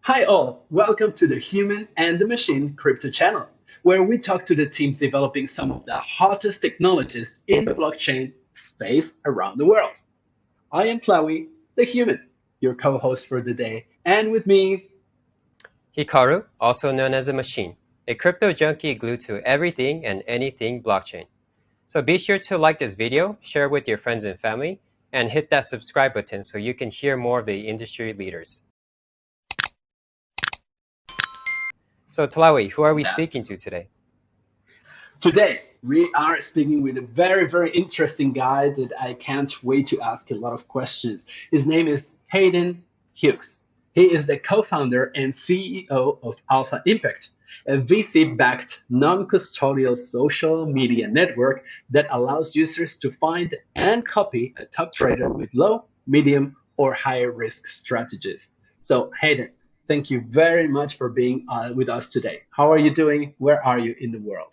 Hi all, welcome to the Human and the Machine crypto channel, where we talk to the teams developing some of the hottest technologies in the blockchain space around the world. I am Tlawi, the human, your co-host for the day, and with me, Hikaru, also known as a machine, a crypto junkie glued to everything and anything blockchain. So be sure to like this video, share with your friends and family, and hit that subscribe button so you can hear more of the industry leaders. So Tlawi, who are we speaking to today? Today, we are speaking with a very, very interesting guy that I can't wait to ask a lot of questions. His name is Hayden Hughes. He is the co-founder and CEO of Alpha Impact, a VC-backed non-custodial social media network that allows users to find and copy a top trader with low, medium, or higher risk strategies. So Hayden, thank you very much for being with us today. How are you doing? Where are you in the world?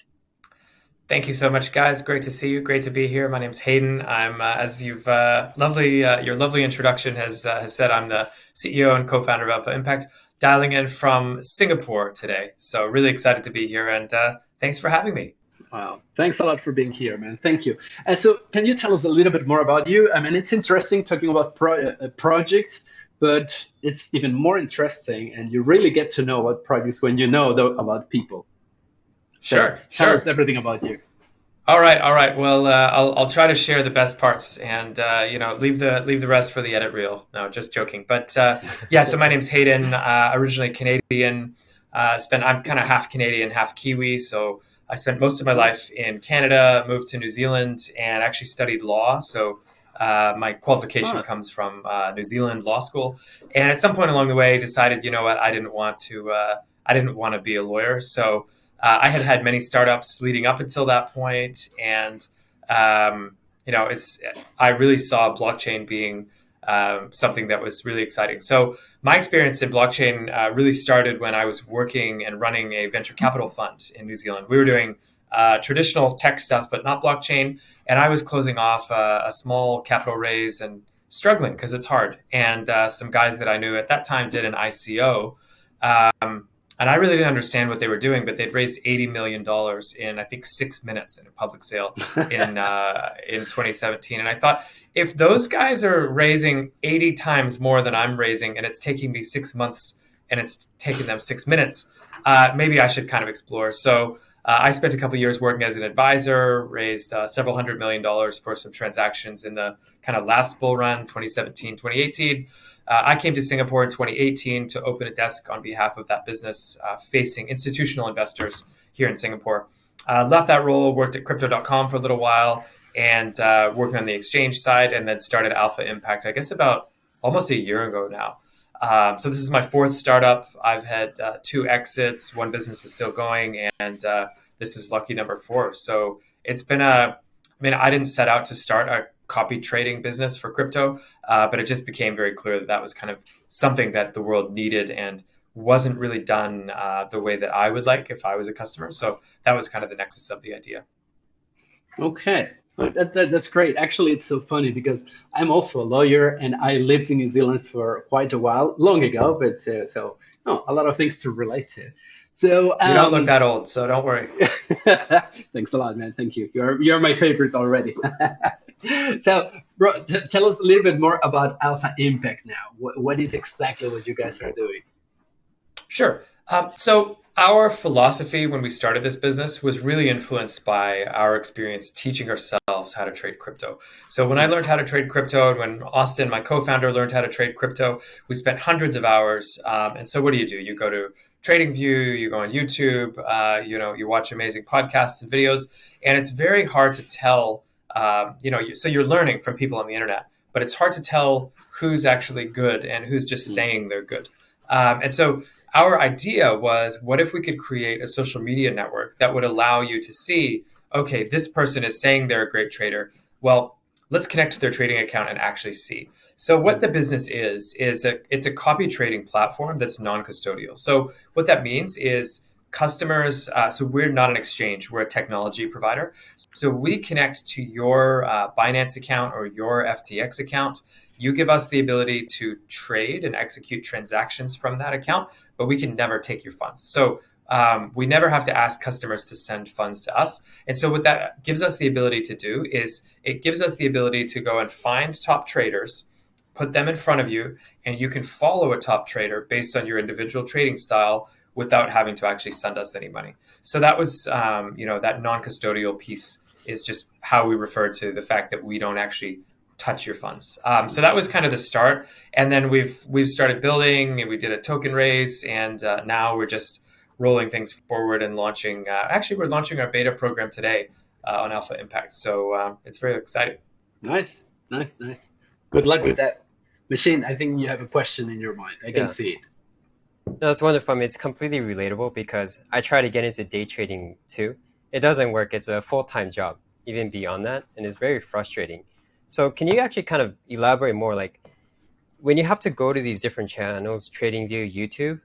Thank you so much, guys. Great to see you. Great to be here. My name's Hayden. I'm, as you've your lovely introduction has said, I'm the CEO and co-founder of Alpha Impact, dialing in from Singapore today. So really excited to be here, and thanks for having me. Wow, thanks a lot for being here, man. Thank you. And so, can you tell us a little bit more about you? I mean, it's interesting talking about projects, but it's even more interesting, and you really get to know about projects when you know about people. Sure. Tell us everything about you. All right. Well, I'll try to share the best parts, and leave the rest for the edit reel. No, just joking. But yeah, so my name's Hayden. Originally Canadian. I'm kind of half Canadian, half Kiwi. So I spent most of my life in Canada. Moved to New Zealand and actually studied law. So my qualification comes from New Zealand law school. And at some point along the way, decided, you know what, I didn't want to be a lawyer. So I had had many startups leading up until that point, and I really saw blockchain being something that was really exciting. So my experience in blockchain really started when I was working and running a venture capital fund in New Zealand. We were doing traditional tech stuff, but not blockchain, and I was closing off a small capital raise and struggling because it's hard. And some guys that I knew at that time did an ICO. And I really didn't understand what they were doing, but they'd raised $80 million in, I think, 6 minutes in a public sale in 2017. And I thought, if those guys are raising 80 times more than I'm raising, and it's taking me 6 months and it's taking them 6 minutes, maybe I should kind of explore. So I spent a couple of years working as an advisor, raised several $100 million for some transactions in the kind of last bull run, 2017, 2018. I came to Singapore in 2018 to open a desk on behalf of that business facing institutional investors here in Singapore. Left that role, worked at crypto.com for a little while, and working on the exchange side, and then started Alpha Impact, I guess about almost a year ago now. So this is my fourth startup. I've had 2 exits. One business is still going, and this is lucky number 4. So it's been I didn't set out to start a copy trading business for crypto, but it just became very clear that was kind of something that the world needed and wasn't really done the way that I would like if I was a customer. So that was kind of the nexus of the idea. Okay. That's great. Actually, it's so funny because I'm also a lawyer and I lived in New Zealand for quite a while, long ago, but a lot of things to relate to. So you don't look that old, so don't worry. Thanks a lot, man. Thank you. You're my favorite already. So, bro, tell us a little bit more about Alpha Impact now. What is exactly what you guys are doing? Sure. So our philosophy when we started this business was really influenced by our experience teaching ourselves how to trade crypto. So when I learned how to trade crypto, and when Austin, my co-founder, learned how to trade crypto, we spent hundreds of hours. And so what do? You go to TradingView, you go on YouTube, you watch amazing podcasts and videos, and it's very hard to tell. So you're learning from people on the internet, but it's hard to tell who's actually good and who's just saying they're good. And so our idea was, what if we could create a social media network that would allow you to see, okay, this person is saying they're a great trader. Well, let's connect to their trading account and actually see. So what the business it's a copy trading platform that's non-custodial. So what that means is customers, so we're not an exchange, we're a technology provider. So we connect to your Binance account or your FTX account. You give us the ability to trade and execute transactions from that account, but we can never take your funds. So we never have to ask customers to send funds to us. And so what that gives us the ability to do is it gives us the ability to go and find top traders, put them in front of you, and you can follow a top trader based on your individual trading style without having to actually send us any money. So that was, that non-custodial piece is just how we refer to the fact that we don't actually touch your funds. So that was kind of the start. And then we've started building, and we did a token raise, and now we're just rolling things forward and launching. Actually, we're launching our beta program today on Alpha Impact. So it's very exciting. Nice. Good luck with that. Machine, I think you have a question in your mind. I can see it. No, it's wonderful. I mean, it's completely relatable because I try to get into day trading too. It doesn't work. It's a full-time job, even beyond that, and it's very frustrating. So can you actually kind of elaborate more, like when you have to go to these different channels, TradingView, YouTube,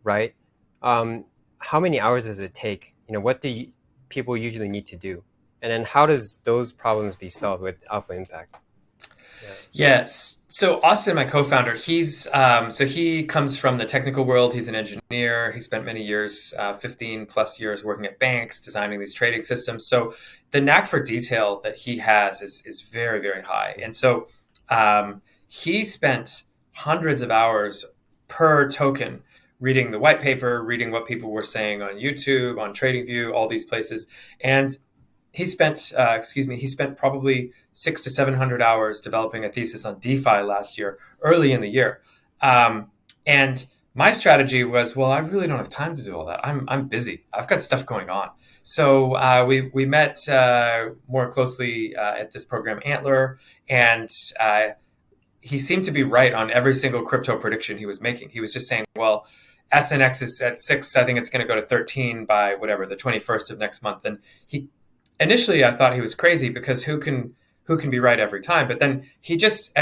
right? How many hours does it take? What do people usually need to do? And then how does those problems be solved with Alpha Impact? Yes. So Austin, my co-founder, he comes from the technical world. He's an engineer. He spent many years, 15 plus years working at banks, designing these trading systems. So the knack for detail that he has is very, very high. And so he spent hundreds of hours per token reading the white paper, reading what people were saying on YouTube, on TradingView, all these places. And he spent probably 600 to 700 hours developing a thesis on DeFi last year, early in the year. And my strategy was, well, I really don't have time to do all that. I'm busy. I've got stuff going on. So we met more closely at this program, Antler, and he seemed to be right on every single crypto prediction he was making. He was just saying, well, SNX is at 6. I think it's going to go to 13 by whatever, the 21st of next month. And initially I thought he was crazy because who can be right every time? But then he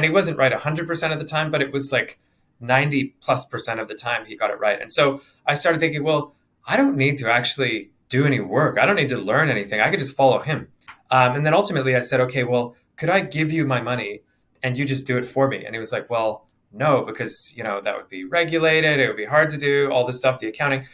wasn't right 100% of the time, but it was like 90+% of the time he got it right. And so I started thinking, well, I don't need to actually do any work. I don't need to learn anything. I could just follow him. And then ultimately I said, okay, well, could I give you my money and you just do it for me? And he was like, well, no, because that would be regulated. It would be hard to do all this stuff, the accounting.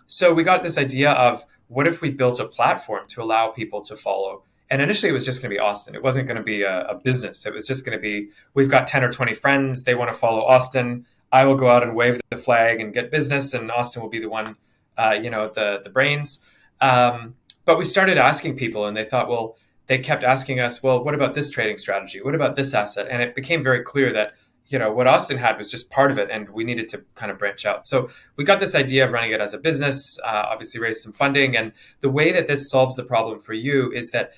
So we got this idea of, what if we built a platform to allow people to follow? And initially it was just going to be Austin. It wasn't going to be a business. It was just going to be, we've got 10 or 20 friends. They want to follow Austin. I will go out and wave the flag and get business, and Austin will be the one, the brains. But we started asking people, and they kept asking us, well, what about this trading strategy? What about this asset? And it became very clear that what Austin had was just part of it, and we needed to kind of branch out. So we got this idea of running it as a business, obviously raised some funding. And the way that this solves the problem for you is that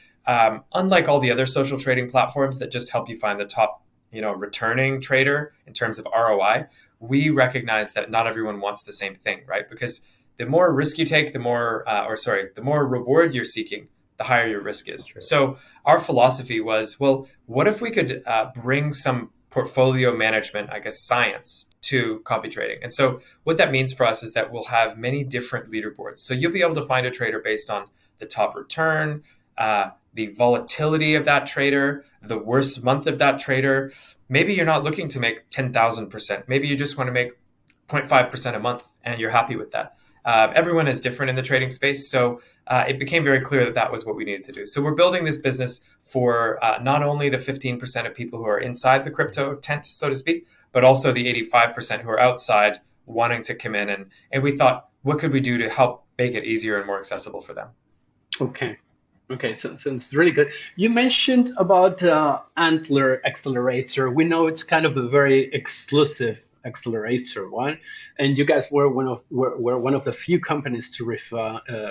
unlike all the other social trading platforms that just help you find the top, returning trader in terms of ROI, we recognize that not everyone wants the same thing, right? Because the more risk you take, the more reward you're seeking, the higher your risk is. True. So our philosophy was, well, what if we could bring some portfolio management, science to copy trading? And so what that means for us is that we'll have many different leaderboards. So you'll be able to find a trader based on the top return, the volatility of that trader, the worst month of that trader. Maybe you're not looking to make 10,000%. Maybe you just want to make 0.5% a month and you're happy with that. Everyone is different in the trading space. So it became very clear that was what we needed to do. So we're building this business for not only the 15% of people who are inside the crypto tent, so to speak, but also the 85% who are outside wanting to come in. And we thought, what could we do to help make it easier and more accessible for them? Okay. So it's really good. You mentioned about Antler accelerator. We know it's kind of a very exclusive accelerator one, and you guys were one of the few companies to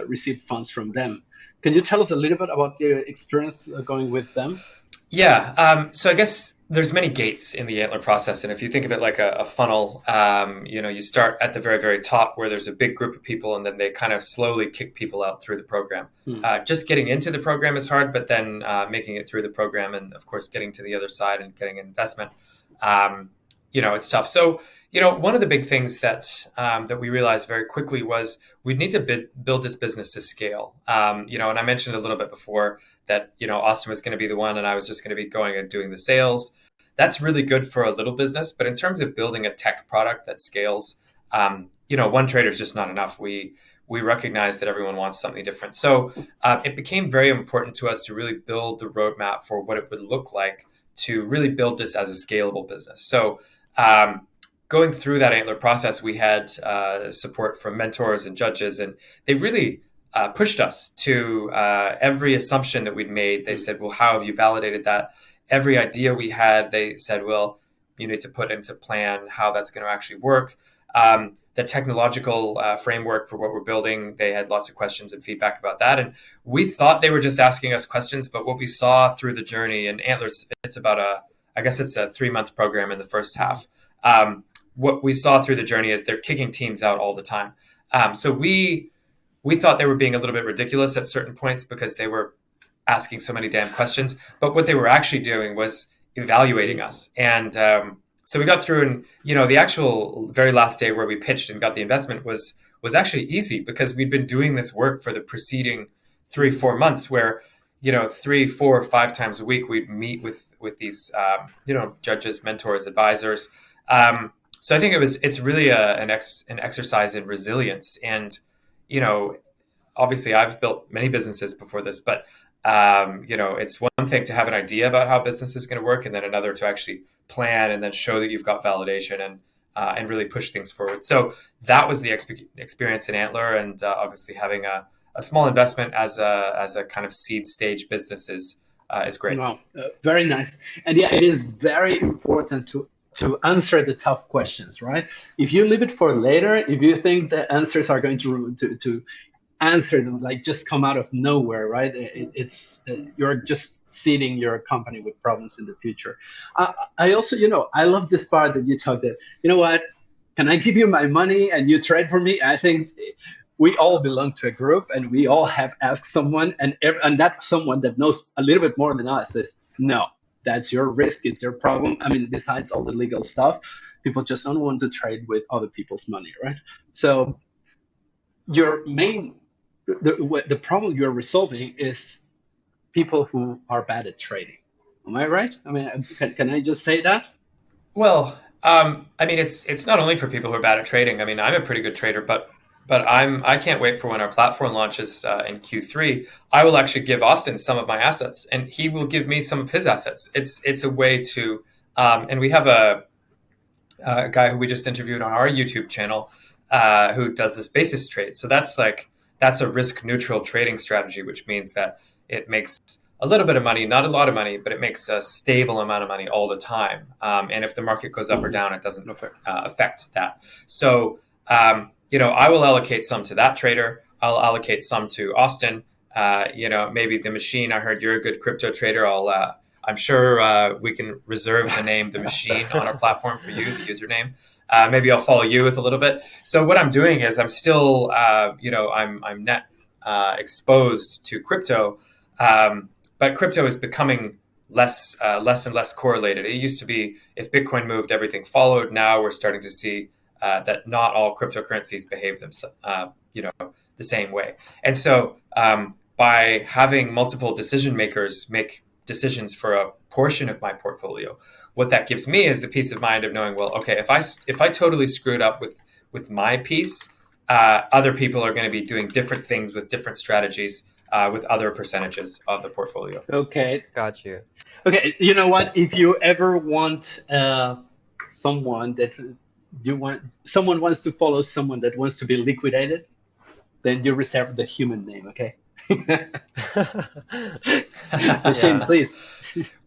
receive funds from them. Can you tell us a little bit about your experience going with them? Yeah. So I guess there's many gates in the Antler process. And if you think of it like a funnel, you start at the very, very top where there's a big group of people, and then they kind of slowly kick people out through the program. Just getting into the program is hard, but then making it through the program and, of course, getting to the other side and getting investment it's tough. So, one of the big things that we realized very quickly was we'd need to build this business to scale. And I mentioned a little bit before that, Austin was going to be the one and I was just going to be going and doing the sales. That's really good for a little business. But in terms of building a tech product that scales, one trader is just not enough. We recognize that everyone wants something different. So it became very important to us to really build the roadmap for what it would look like to really build this as a scalable business. So going through that Antler process, we had support from mentors and judges, and they really pushed us to every assumption that we'd made. They said, well, how have you validated that? Every idea we had, they said, well, you need to put into plan how that's going to actually work. The technological framework for what we're building, they had lots of questions and feedback about that. And we thought they were just asking us questions, but what we saw through the journey, and Antlers, it's about I guess it's a 3-month program in the first half. What we saw through the journey is they're kicking teams out all the time. So we thought they were being a little bit ridiculous at certain points because they were asking so many damn questions. But what they were actually doing was evaluating us. And so we got through, and the actual very last day where we pitched and got the investment was actually easy because we'd been doing this work for the preceding 3-4 months, where 3, 4, 5 times a week we'd meet with these judges, mentors, advisors. So I think it's really an exercise in resilience. And obviously I've built many businesses before this, but it's one thing to have an idea about how business is going to work, and then another to actually plan and then show that you've got validation and really push things forward. So that was the experience in Antler, and obviously having a small investment as a kind of seed stage business is great. Wow, very nice. And yeah, it is very important to answer the tough questions, right? If you leave it for later, if you think the answers are going to answer them, like just come out of nowhere, right? It's you're just seeding your company with problems in the future. I also, I love this part that you talked that, what, can I give you my money and you trade for me? I think we all belong to a group, and we all have asked someone, and that someone that knows a little bit more than us says, no, that's your risk, it's your problem. I mean, besides all the legal stuff, people just don't want to trade with other people's money, right? So your main the problem you're resolving is people who are bad at trading. Am I right? I mean, can I just say that? Well, I mean, it's not only for people who are bad at trading. I mean, I'm a pretty good trader, but I can't wait for when our platform launches in Q3. I will actually give Austin some of my assets, and he will give me some of his assets. It's a way to, and we have a guy who we just interviewed on our YouTube channel who does this basis trade. So that's a risk neutral trading strategy, which means that it makes a little bit of money, not a lot of money, but it makes a stable amount of money all the time. And if the market goes up or down, it doesn't affect that. So, I will allocate some to that trader. I'll allocate some to Austin. Maybe the machine. I heard you're a good crypto trader. I'm sure we can reserve the name The Machine on our platform for you, the username. Maybe I'll follow you with a little bit. So what I'm doing is I'm still, I'm net exposed to crypto, but crypto is becoming less and less correlated. It used to be if Bitcoin moved, everything followed. Now we're starting to see that not all cryptocurrencies behave themselves, the same way. And so by having multiple decision makers make decisions for a portion of my portfolio, what that gives me is the peace of mind of knowing, well, okay, if I totally screwed up with my piece, other people are going to be doing different things with different strategies with other percentages of the portfolio. Okay. Got you. Okay, you know what? If you ever want someone wants to follow someone that wants to be liquidated, then you reserve the human name, okay? Machine, please.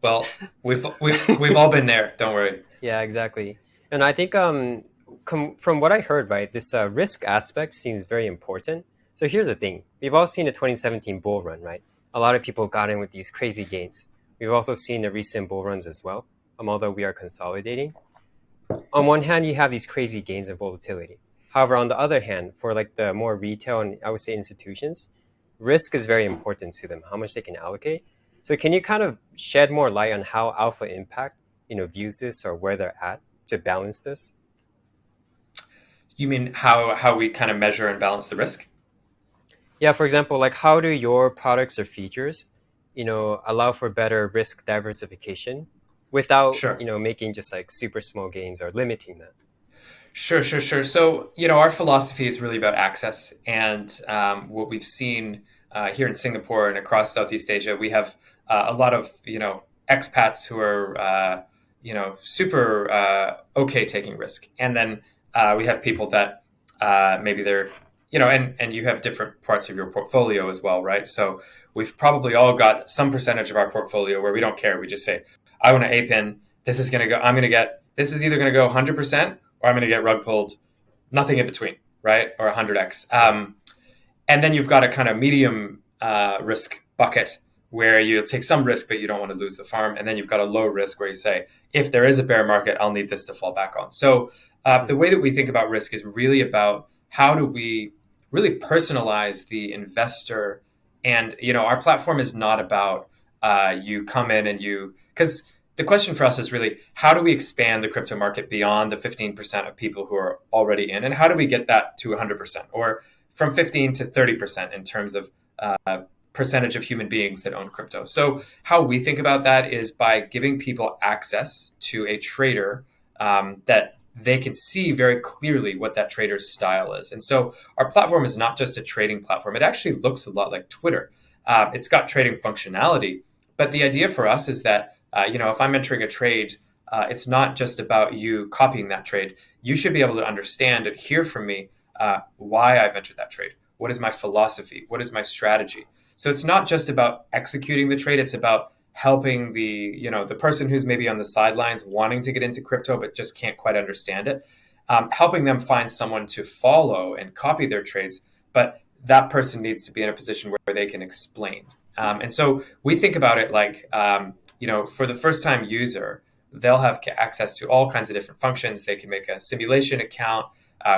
Well, we've all been there. Don't worry. Yeah, exactly. And I think from what I heard, right, this risk aspect seems very important. So here's the thing: we've all seen the 2017 bull run, right? A lot of people got in with these crazy gains. We've also seen the recent bull runs as well, although we are consolidating. On one hand, you have these crazy gains in volatility. However, on the other hand, for like the more retail and I would say institutions, risk is very important to them, how much they can allocate. So can you kind of shed more light on how Alpha Impact, views this or where they're at to balance this? You mean how we kind of measure and balance the risk? Yeah, for example, like how do your products or features, allow for better risk diversification without, Sure. making just like super small gains or limiting that? Sure. So, our philosophy is really about access. And what we've seen here in Singapore and across Southeast Asia, we have a lot of, expats who are, super okay taking risk. And then we have people that maybe they're, and you have different parts of your portfolio as well, right? So we've probably all got some percentage of our portfolio where we don't care. We just say, I want to ape in. This is either going to go 100%, or I'm going to get rug pulled, nothing in between, right? Or 100x. And then you've got a kind of medium risk bucket where you take some risk, but you don't want to lose the farm. And then you've got a low risk where you say, if there is a bear market, I'll need this to fall back on. So the way that we think about risk is really about how do we really personalize the investor. And, our platform is not about you come in and because the question for us is really, how do we expand the crypto market beyond the 15% of people who are already in? And how do we get that to 100% or from 15 to 30% in terms of percentage of human beings that own crypto? So how we think about that is by giving people access to a trader that they can see very clearly what that trader's style is. And so our platform is not just a trading platform. It actually looks a lot like Twitter. It's got trading functionality. But the idea for us is that if I'm entering a trade, it's not just about you copying that trade. You should be able to understand and hear from me why I've entered that trade. What is my philosophy? What is my strategy? So it's not just about executing the trade. It's about helping the person who's maybe on the sidelines wanting to get into crypto but just can't quite understand it, helping them find someone to follow and copy their trades. But that person needs to be in a position where they can explain. And so we think about it like, for the first time user, they'll have access to all kinds of different functions. They can make a simulation account.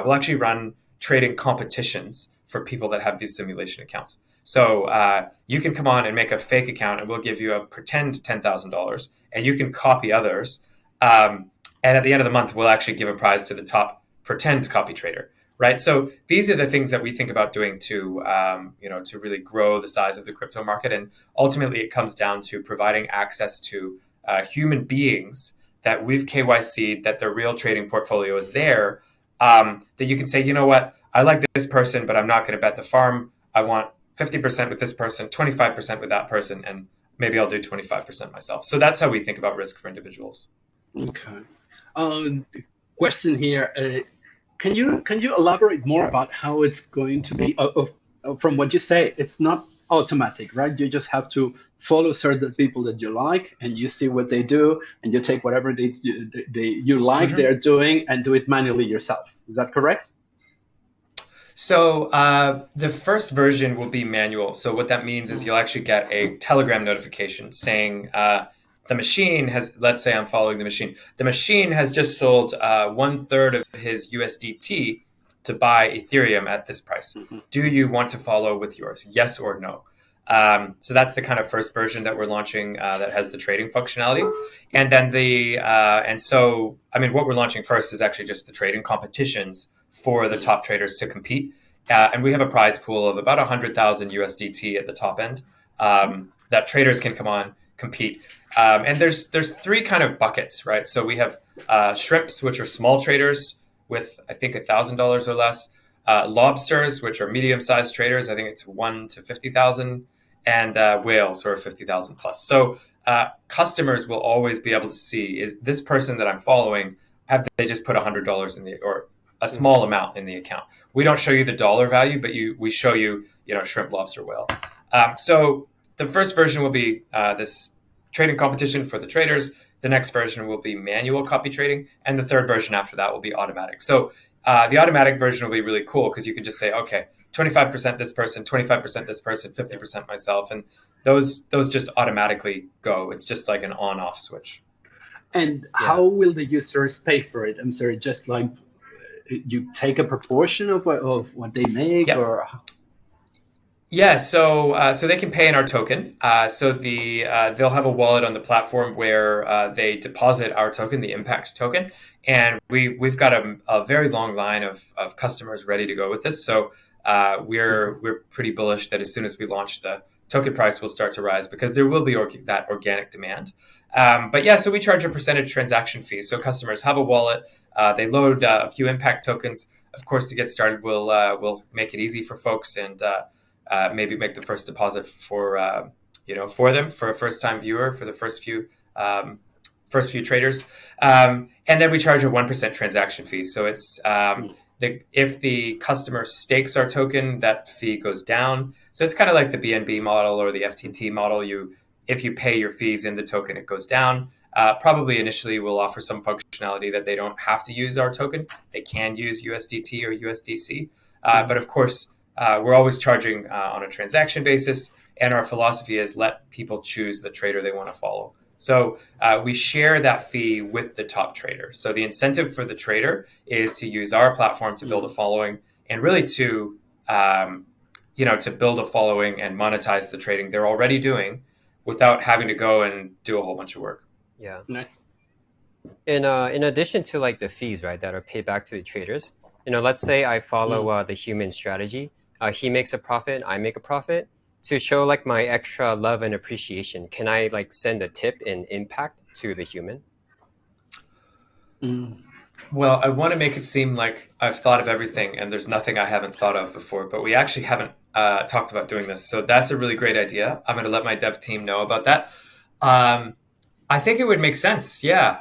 We'll actually run trading competitions for people that have these simulation accounts. So you can come on and make a fake account and we'll give you a pretend $10,000 and you can copy others. And at the end of the month, we'll actually give a prize to the top pretend copy trader. Right. So these are the things that we think about doing to really grow the size of the crypto market. And ultimately, it comes down to providing access to human beings that we've KYC'd, that their real trading portfolio is there, that you can say, you know what, I like this person, but I'm not going to bet the farm. I want 50% with this person, 25% with that person, and maybe I'll do 25% myself. So that's how we think about risk for individuals. Okay. Question here. Can you elaborate more about how it's going to be? From what you say, it's not automatic, right? You just have to follow certain people that you like, and you see what they do, and you take whatever you like they're doing, and do it manually yourself. Is that correct? So the first version will be manual. So what that means is you'll actually get a Telegram notification saying the machine has, let's say I'm following the machine. The machine has just sold 1/3 of his USDT to buy Ethereum at this price. Do you want to follow with yours? Yes or no? So that's the kind of first version that we're launching that has the trading functionality. And then what we're launching first is actually just the trading competitions for the top traders to compete. And we have a prize pool of about 100,000 USDT at the top end that traders can come on, compete. And there's three kind of buckets, right? So we have shrimps, which are small traders with, I think, $1,000 or less. Lobsters, which are medium-sized traders, I think it's 1 to 50,000, and whales, or 50,000 plus. So customers will always be able to see, is this person that I'm following, have they just put $100 or a small amount in the account? We don't show you the dollar value, but we show you, shrimp, lobster, whale. So the first version will be this trading competition for the traders. The next version will be manual copy trading. And the third version after that will be automatic. So the automatic version will be really cool because you can just say, okay, 25% this person, 25% this person, 50% myself. And those just automatically go. It's just like an on-off switch. And how will the users pay for it? I'm sorry, just like you take a proportion of what they make? Yep. Or Yeah, so they can pay in our token. They'll have a wallet on the platform where they deposit our token, the Impact token, and we've got a very long line of customers ready to go with this. So we're pretty bullish that as soon as we launch, the token price will start to rise because there will be that organic demand. But yeah, so we charge a percentage transaction fee. So customers have a wallet, they load a few Impact tokens. Of course, to get started, we'll make it easy for folks and maybe make the first deposit for them, for a first time viewer, for the first few traders, and then we charge a 1% transaction fee. So it's if the customer stakes our token, that fee goes down. So it's kind of like the BNB model or the FTT model. If you pay your fees in the token, it goes down. Probably initially we'll offer some functionality that they don't have to use our token. They can use USDT or USDC, but of course. We're always charging on a transaction basis, and our philosophy is let people choose the trader they want to follow. So we share that fee with the top trader. So the incentive for the trader is to use our platform to build a following, and really to build a following and monetize the trading they're already doing without having to go and do a whole bunch of work. Yeah. Nice. In addition to like the fees, right, that are paid back to the traders, let's say I follow the human strategy. He makes a profit, I make a profit. To show like my extra love and appreciation, can I like send a tip in Impact to the human? Well, I want to make it seem like I've thought of everything and there's nothing I haven't thought of before, but we actually haven't talked about doing this. So that's a really great idea. I'm going to let my dev team know about that. I think it would make sense. Yeah.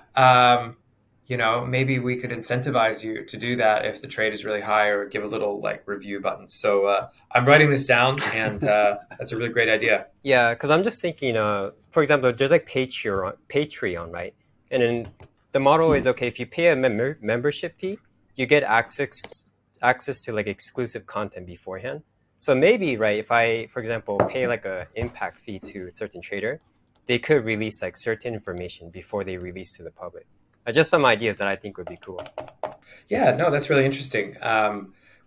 Maybe we could incentivize you to do that if the trade is really high, or give a little like review button. So I'm writing this down, and that's a really great idea. Yeah, because I'm just thinking, for example, there's like Patreon, right? And then the model is, okay, if you pay a membership fee, you get access to like exclusive content beforehand. So maybe, right, if I, for example, pay like a impact fee to a certain trader, they could release like certain information before they release to the public. Just some ideas that I think would be cool. Yeah, no, that's really interesting.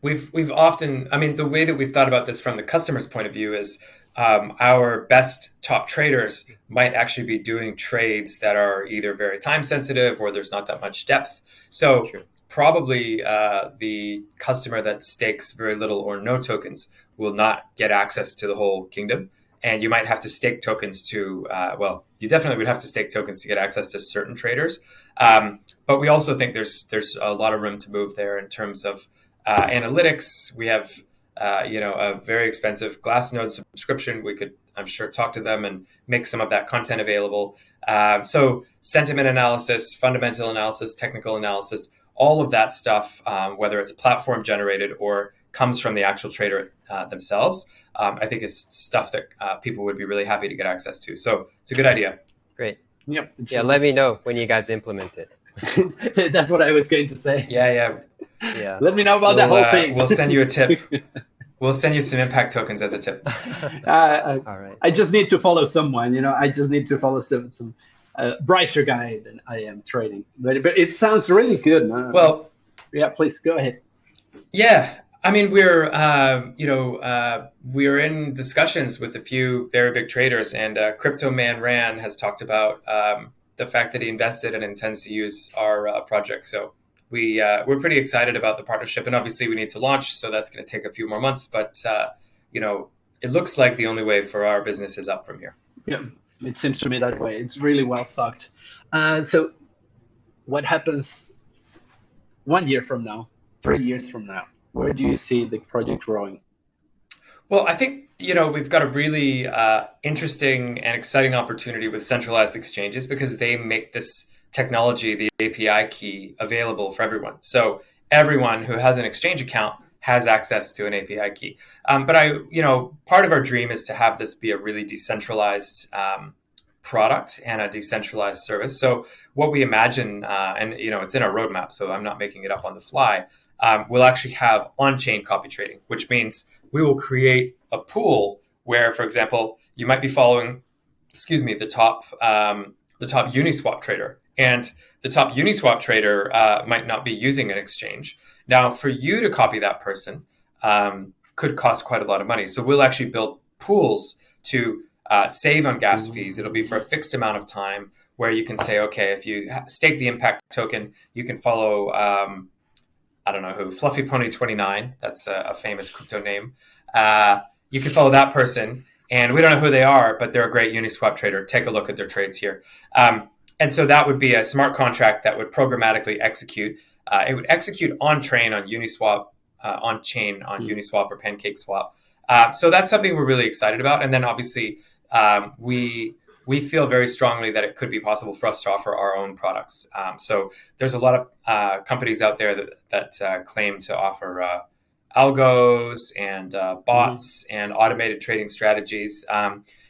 We've often, the way that we've thought about this from the customer's point of view is our best top traders might actually be doing trades that are either very time sensitive or there's not that much depth. So probably the customer that stakes very little or no tokens will not get access to the whole kingdom. And you might have to stake tokens to, you definitely would have to stake tokens to get access to certain traders. But we also think there's a lot of room to move there in terms of analytics. We have, a very expensive Glassnode subscription. We could, I'm sure, talk to them and make some of that content available. So sentiment analysis, fundamental analysis, technical analysis, all of that stuff, whether it's platform generated or comes from the actual trader themselves, I think is stuff that people would be really happy to get access to. So it's a good idea. Great. Yep. Yeah, let me know when you guys implement it. That's what I was going to say. Yeah. Let me know about that whole thing. We'll send you a tip. We'll send you some impact tokens as a tip. All right. I just need to follow someone. I just need to follow some brighter guy than I am trading. But it sounds really good. Well, yeah, please go ahead. Yeah. We're in discussions with a few very big traders, and Crypto Man Ran has talked about the fact that he invested and intends to use our project. So we're pretty excited about the partnership, and obviously we need to launch, so that's going to take a few more months. But it looks like the only way for our business is up from here. Yeah, it seems to me that way. It's really well thought. So, what happens 1 year from now, 3 years from now? Where do you see the project growing? Well, I think, we've got a really interesting and exciting opportunity with centralized exchanges because they make this technology, the API key, available for everyone. So everyone who has an exchange account has access to an API key. But part of our dream is to have this be a really decentralized product and a decentralized service. So what we imagine, and it's in our roadmap, so I'm not making it up on the fly, we'll actually have on-chain copy trading, which means we will create a pool where, for example, you might be following, the top Uniswap trader, and the top Uniswap trader might not be using an exchange. Now, for you to copy that person, could cost quite a lot of money. So we'll actually build pools to save on gas fees. It'll be for a fixed amount of time where you can say, okay, if you stake the impact token, you can follow, I don't know who, Fluffy Pony 29. That's a famous crypto name. You can follow that person, and we don't know who they are, but they're a great Uniswap trader. Take a look at their trades here. And so that would be a smart contract that would programmatically execute. It would execute on chain on Uniswap, on Uniswap or PancakeSwap. So that's something we're really excited about. And then obviously we feel very strongly that it could be possible for us to offer our own products. So there's a lot of companies out there that claim to offer algos and bots and automated trading strategies.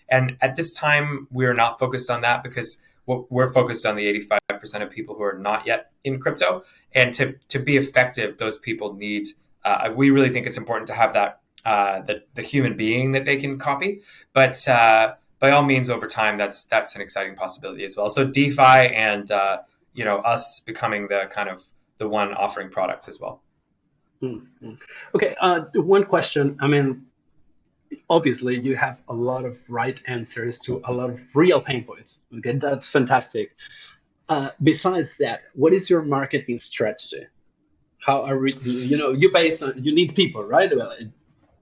And at this time, we're not focused on that because we're focused on the 85% of people who are not yet in crypto. And to be effective, those people need, we really think it's important to have that, the human being that they can copy. But by all means, over time, that's an exciting possibility as well. So DeFi and, us becoming the one offering products as well. Mm-hmm. Okay, one question. I mean, obviously, you have a lot of right answers to a lot of real pain points. Okay, that's fantastic. Besides that, what is your marketing strategy? How are we, you need people, right? Well,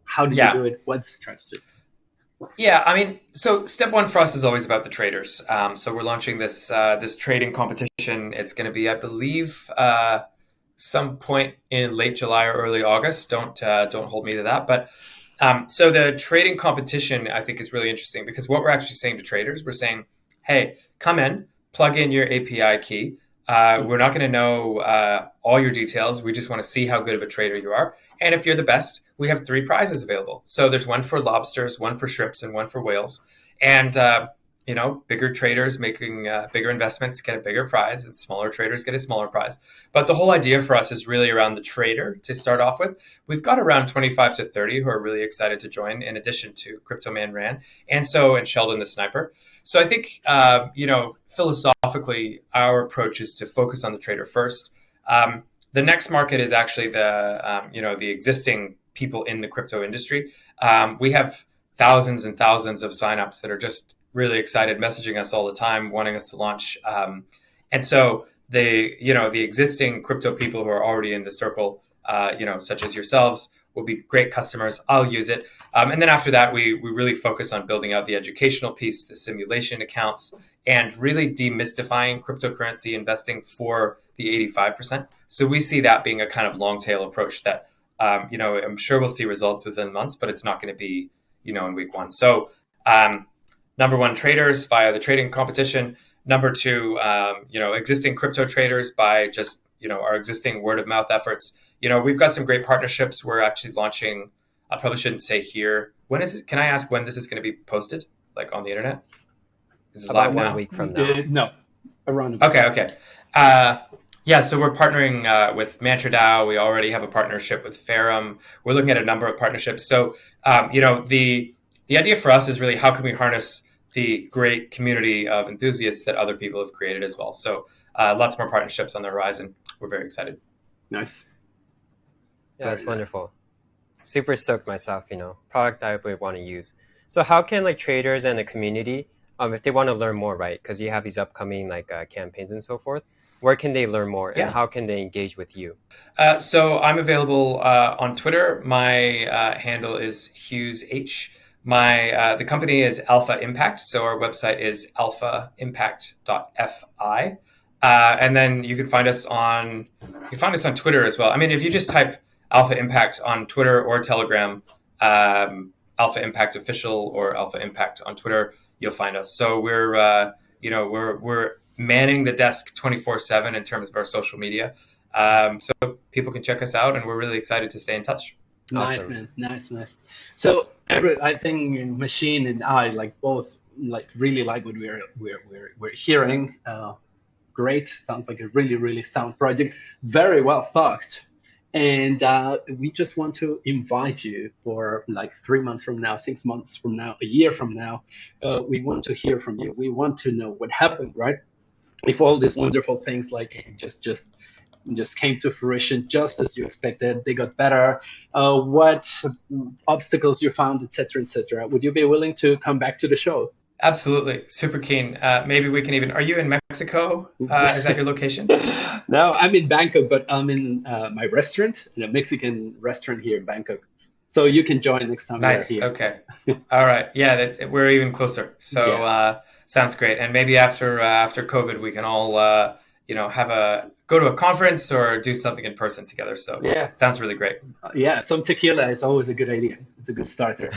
how do you do it? What's the strategy? Yeah, I mean, so step one for us is always about the traders. So we're launching this trading competition. It's going to be, I believe, some point in late July or early August. Don't hold me to that. But so the trading competition, I think, is really interesting because what we're actually saying to traders, we're saying, hey, come in, plug in your API key. We're not going to know all your details. We just want to see how good of a trader you are. And if you're the best, we have 3 prizes available. So there's one for lobsters, one for shrimps, and one for whales. And, bigger traders making bigger investments get a bigger prize, and smaller traders get a smaller prize. But the whole idea for us is really around the trader to start off with. We've got around 25 to 30 who are really excited to join, in addition to Crypto Man Ran and Sheldon the Sniper. So I think, philosophically, our approach is to focus on the trader first. The next market is actually the existing people in the crypto industry. We have thousands and thousands of signups that are just really excited, messaging us all the time, wanting us to launch. And so the existing crypto people who are already in the circle, such as yourselves, will be great customers. I'll use it. And then after that, we really focus on building out the educational piece, the simulation accounts, and really demystifying cryptocurrency investing for the 85%. So we see that being a kind of long tail approach that, I'm sure we'll see results within months, but it's not going to be, in week 1. So number 1, traders via the trading competition. Number 2, existing crypto traders by just, our existing word of mouth efforts. We've got some great partnerships. We're actually launching, I probably shouldn't say here. When is it? Can I ask when this is going to be posted, like on the internet? Is it about live now? 1 week from now. No, around a week. Okay. So we're partnering with MantraDAO. We already have a partnership with Ferrum. We're looking at a number of partnerships. So, the idea for us is really how can we harness the great community of enthusiasts that other people have created as well. So lots more partnerships on the horizon. We're very excited. Nice. Yeah, that's wonderful. Super stoked myself, product I would want to use. So how can traders and the community, if they want to learn more, right? Because you have these upcoming campaigns and so forth, where can they learn more and how can they engage with you? So I'm available on Twitter. My handle is HughesH. The company is Alpha Impact. So our website is alphaimpact.fi. And then you can find us on Twitter as well. I mean, if you just type Alpha Impact on Twitter or Telegram, Alpha Impact Official or Alpha Impact on Twitter, you'll find us. So we're manning the desk 24/7 in terms of our social media. So people can check us out, and we're really excited to stay in touch. Nice, Awesome. man. Nice. So I think Machine and I both really like what we're hearing. Great. Sounds like a really, really sound project. Very well thought. And we just want to invite you for 3 months from now, 6 months from now, a year from now. We want to hear from you. We want to know what happened, right? If all these wonderful things just just came to fruition just as you expected? They got better. What obstacles you found, etc., etc. Would you be willing to come back to the show? Absolutely. Super keen. Maybe we can even, are you in Mexico? Is that your location? No, I'm in Bangkok, but I'm in my restaurant, in a Mexican restaurant here in Bangkok. So you can join next time Nice. you're here. Okay. All right. Yeah, we're even closer. So sounds great. And maybe after COVID, we can all go to a conference or do something in person together. So sounds really great. Yeah, some tequila is always a good idea. It's a good starter.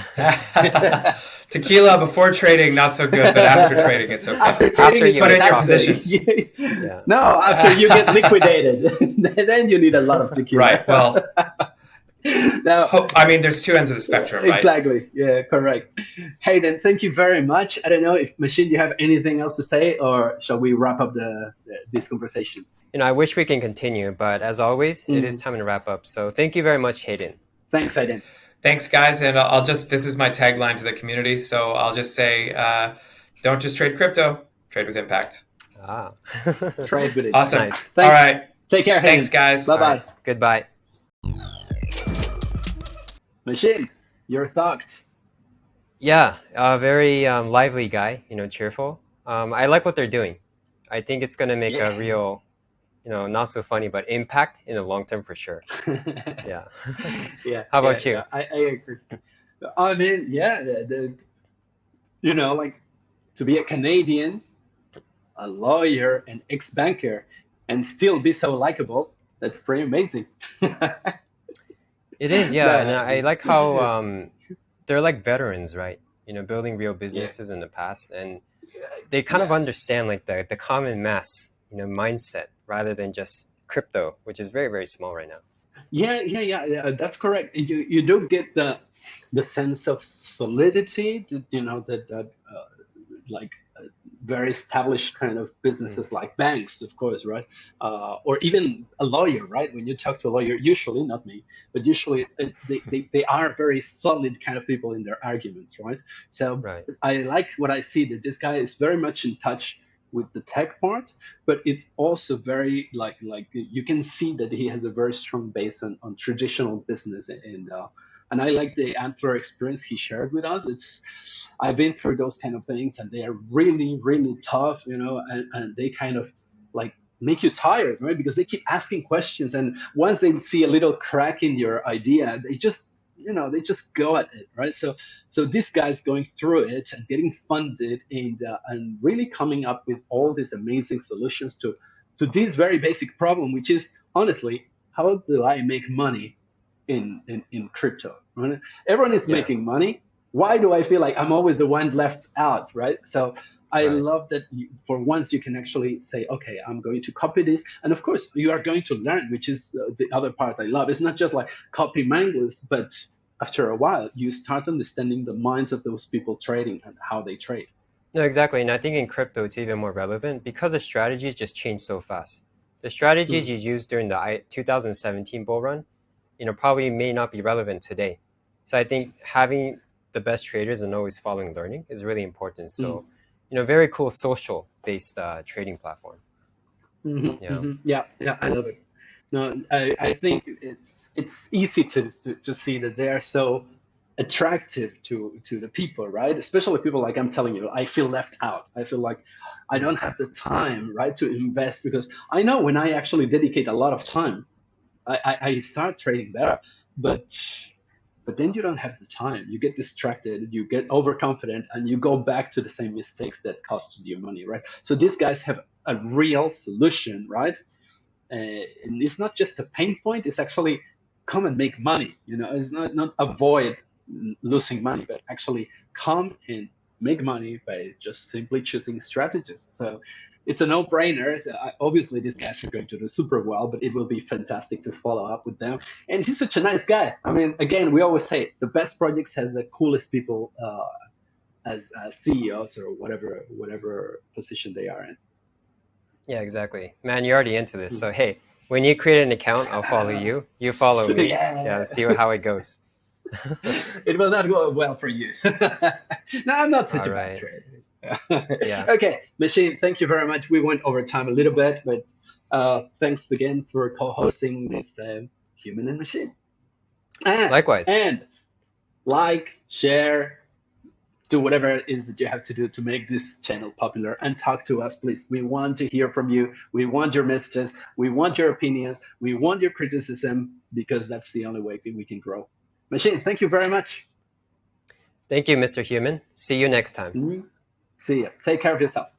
Tequila before trading, not so good, but after trading, it's okay. After trading, you put in your positions. Yeah. No, after you get liquidated, then you need a lot of tequila. Right. Well. Now, I mean, there's two ends of the spectrum, right? Exactly. Yeah, correct. Hayden, thank you very much. I don't know if Machine, you have anything else to say, or shall we wrap up this conversation? I wish we can continue, but as always, it is time to wrap up. So thank you very much, Hayden. Thanks, Hayden. Thanks, guys. And this is my tagline to the community. So I'll just say, don't just trade crypto, trade with impact. Trade with it. Awesome. Nice. Thanks. All right. Take care, Hayden. Thanks, guys. Bye-bye. Right. Goodbye. Machine, your thoughts? Yeah, a very lively guy, cheerful. I like what they're doing. I think it's going to make a real, not so funny, but impact in the long term for sure. Yeah. Yeah. How about you? I agree. I mean, like to be a Canadian, a lawyer, an ex-banker, and still be so likable, that's pretty amazing. It is, yeah. And I like how they're like veterans, right? Building real businesses in the past. And they kind of understand like the common mass, mindset rather than just crypto, which is very, very small right now. Yeah, that's correct. You do get the sense of solidity that like very established kind of businesses like banks, of course, right? Or even a lawyer, right? When you talk to a lawyer, usually, not me, but usually they are very solid kind of people in their arguments, right? So Right. I like what I see, that this guy is very much in touch with the tech part, but it's also very like you can see that he has a very strong base on traditional business, and I like the Antler experience he shared with us. I've been through those kind of things, and they are really, really tough, and they kind of like make you tired, right? Because they keep asking questions, and once they see a little crack in your idea, they just go at it, right? So this guy's going through it and getting funded and really coming up with all these amazing solutions to this very basic problem, which is honestly, how do I make money in crypto? Right? Everyone is making money. Why do I feel like I'm always the one left out, right? So I love that for once you can actually say, okay, I'm going to copy this. And of course, you are going to learn, which is the other part I love. It's not just like copy mangoes, but after a while, you start understanding the minds of those people trading and how they trade. No, exactly. And I think in crypto, it's even more relevant because the strategies just change so fast. The strategies you used during the 2017 bull run, probably may not be relevant today. So I think having the best traders and always following learning is really important. So, very cool social-based trading platform. Yeah, I love it. No, I think it's easy to see that they are so attractive to the people, right? Especially people like I'm telling you, I feel left out. I feel like I don't have the time, right, to invest, because I know when I actually dedicate a lot of time, I start trading better, but then you don't have the time. You get distracted, you get overconfident, and you go back to the same mistakes that cost you money, right? So these guys have a real solution, right? And it's not just a pain point. It's actually come and make money. It's not avoid losing money, but actually come and make money by just simply choosing strategies. So it's a no-brainer. So obviously, these guys are going to do super well, but it will be fantastic to follow up with them. And he's such a nice guy. I mean, again, we always say the best projects has the coolest people as CEOs or whatever position they are in. Yeah, exactly. Man, you're already into this. So, hey, when you create an account, I'll follow you. You follow me. Yeah, see how it goes. It will not go well for you. No, I'm not such a bad trader. Yeah. Okay, Machine, thank you very much. We went over time a little bit, but Thanks again for co-hosting this Human and Machine. Likewise. And like, share, do whatever it is that you have to do to make this channel popular, and talk to us, please. We want to hear from you. We want your messages. We want your opinions. We want your criticism, because that's the only way we can grow. Machine, thank you very much. Thank you, Mr. Human. See you next time. See you. Take care of yourself.